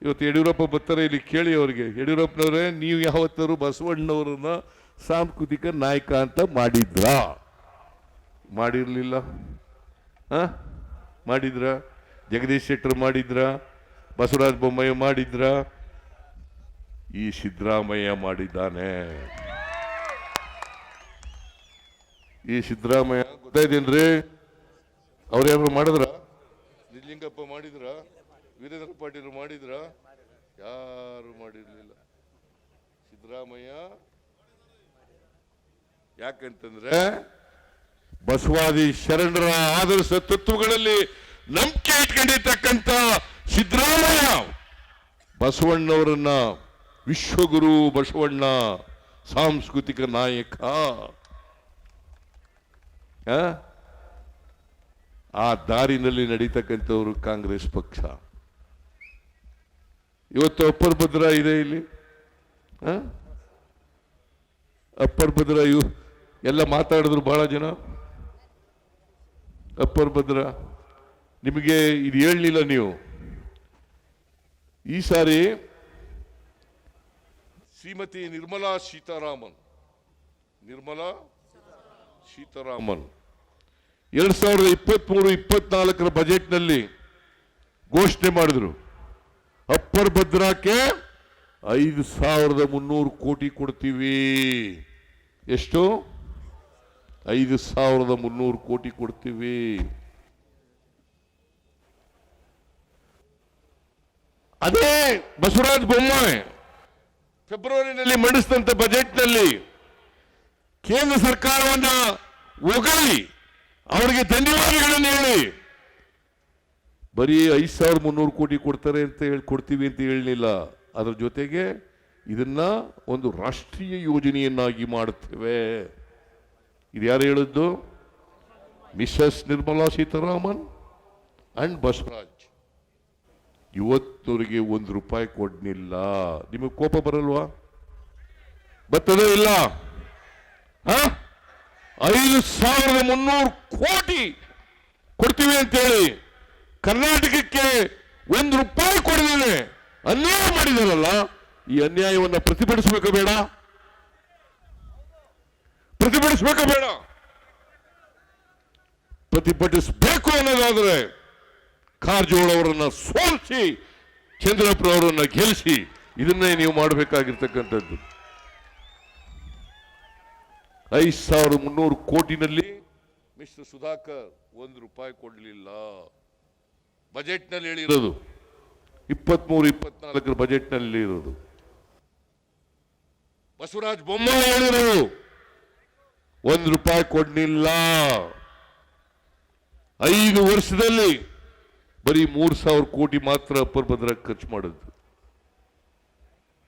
ಇವತ್ತು ಯಡಿಯೂರಪ್ಪ ಬರ್ತಾರೆ, ಇಲ್ಲಿ ಕೇಳಿ ಅವರಿಗೆ, ಯಡಿಯೂರಪ್ಪನವರೇ ನೀವು ಯಾವತ್ತಾರು ಬಸವಣ್ಣವರನ್ನ ಸಾಂಸ್ಕೃತಿಕ ನಾಯಕ ಅಂತ ಮಾಡಿದ್ರಾ? ಮಾಡಿರ್ಲಿಲ್ಲ. ಮಾಡಿದ್ರ? ಜಗದೀಶ್ ಶೆಟ್ಟರ್ ಮಾಡಿದ್ರ? ಬಸವರಾಜ ಬೊಮ್ಮಾಯಿ ಮಾಡಿದ್ರ? ಈ ಸಿದ್ದರಾಮಯ್ಯ ಮಾಡಿದ್ದಾನೆ. ಈ ಸಿದ್ದರಾಮಯ್ಯ ಗೊತ್ತಾಯ್ತೇನ್ರಿ? ಅವ್ರು ಯಾರು ಮಾಡಿದ್ರ? ನಿಜಲಿಂಗಪ್ಪ ಮಾಡಿದ್ರ? ವೀರೇಂದ್ರ ಪಾಟೀಲ್ ಮಾಡಿದ್ರ? ಯಾರು ಮಾಡಿರ್ಲಿಲ್ಲ. ಸಿದ್ದರಾಮಯ್ಯ ಯಾಕಂತಂದ್ರೆ ಬಸವಾದಿ ಶರಣರ ಆದರ್ಶ ತತ್ವಗಳಲ್ಲಿ ನಂಬಿಕೆ ಇಟ್ಕೊಂಡಿರ್ತಕ್ಕಂಥ ಸಿದ್ದರಾಮಯ್ಯ ಬಸವಣ್ಣವರನ್ನ ವಿಶ್ವಗುರು ಬಸವಣ್ಣ ಸಾಂಸ್ಕೃತಿಕ ನಾಯಕ. ಆ ದಾರಿನಲ್ಲಿ ನಡೀತಕ್ಕಂಥವ್ರು ಕಾಂಗ್ರೆಸ್ ಪಕ್ಷ. ಇವತ್ತು ಅಪ್ಪರ್ ಭದ್ರ ಇದೆ ಇಲ್ಲಿ. ಅಪ್ಪರ್ ಭದ್ರ ಎಲ್ಲ ಮಾತಾಡಿದ್ರು ಬಹಳ ಜನ. ಅಪ್ಪರ್ ಭದ್ರ ನಿಮಗೆ ಇದು ಹೇಳಲಿಲ್ಲ ನೀವು. ಈ ಸಾರಿ ಶ್ರೀಮತಿ ನಿರ್ಮಲಾ ಸೀತಾರಾಮನ್ 2023-24 ಬಜೆಟ್ನಲ್ಲಿ ಘೋಷಣೆ ಮಾಡಿದ್ರು. ಅಪ್ಪರ್ ಭದ್ರಾಕ್ಕೆ 5,300 ಕೋಟಿ ಕೊಡ್ತೀವಿ. ಎಷ್ಟು? 5,300 ಕೋಟಿ ಕೊಡ್ತೀವಿ. ಅದೇ ಬಸವರಾಜ ಬೊಮ್ಮಾಯಿ ಫೆಬ್ರವರಿನಲ್ಲಿ ಮಂಡಿಸಿದಂತ ಬಜೆಟ್ನಲ್ಲಿ ಕೇಂದ್ರ ಸರ್ಕಾರವನ್ನ ಹೊಗಳಿ ಅವರಿಗೆ ಧನ್ಯವಾದಗಳನ್ನು ಹೇಳಿ ಬರೀ 5,300 ಕೋಟಿ ಕೊಡ್ತಾರೆ ಅಂತ ಕೊಡ್ತೀವಿ ಅಂತ ಹೇಳಲಿಲ್ಲ. ಅದರ ಜೊತೆಗೆ ಇದನ್ನ ಒಂದು ರಾಷ್ಟ್ರೀಯ ಯೋಜನೆಯನ್ನಾಗಿ ಮಾಡುತ್ತೇವೆ. ಇದು ಯಾರು ಹೇಳಿದ್ದು? Mrs Nirmala Sitharaman and Basavaraj. ಇವತ್ತವರಿಗೆ ₹1 ಕೊಡ್ನಿಲ್ಲ. ನಿಮಗೆ ಕೋಪ ಬರಲ್ವಾ? ಬರ್ತದೆ ಇಲ್ಲ? 5,300 ಕೋಟಿ ಕೊಡ್ತೀವಿ ಅಂತೇಳಿ ಕರ್ನಾಟಕಕ್ಕೆ ₹1 ಕೊಡದೇನೆ ಅನ್ಯಾಯ ಮಾಡಿದಾರಲ್ಲ. ಈ ಅನ್ಯಾಯವನ್ನು ಪ್ರತಿಭಟಿಸಬೇಕ ಬೇಡ? ಪ್ರತಿಭಟಿಸಬೇಕ ಬೇಡ? ಪ್ರತಿಭಟಿಸಬೇಕು ಅನ್ನೋದಾದ್ರೆ ಕಾರಜೋಳ ಅವರನ್ನ ಸೋಲಿಸಿ ಚಂದ್ರಪ್ಪನವರನ್ನ ಗೆಲ್ಲಿಸಿ ಇದನ್ನೇ ನೀವು ಮಾಡಬೇಕಾಗಿರ್ತಕ್ಕಂಥದ್ದು. 5,300 ಕೋಟಿನಲ್ಲಿ ಮಿಸ್ಟರ್ ಸುಧಾಕರ್ ₹1 ಕೊಡಲಿಲ್ಲ. ಬಜೆಟ್ನಲ್ಲಿ ಹೇಳಿರೋದು 23-24 ಬಜೆಟ್ನಲ್ಲಿ ಇರೋದು. ಬಸವರಾಜ ಬೊಮ್ಮಾಯಿ ಹೇಳಿರೋದು ₹1 ಕೊಡಲಿಲ್ಲ. 5 ವರ್ಷದಲ್ಲಿ ಬರೀ 3,000 ಕೋಟಿ ಮಾತ್ರ ಅಪ್ಪರ್ ಭದ್ರಕ್ಕೆ ಖರ್ಚು ಮಾಡಿದ್ರು.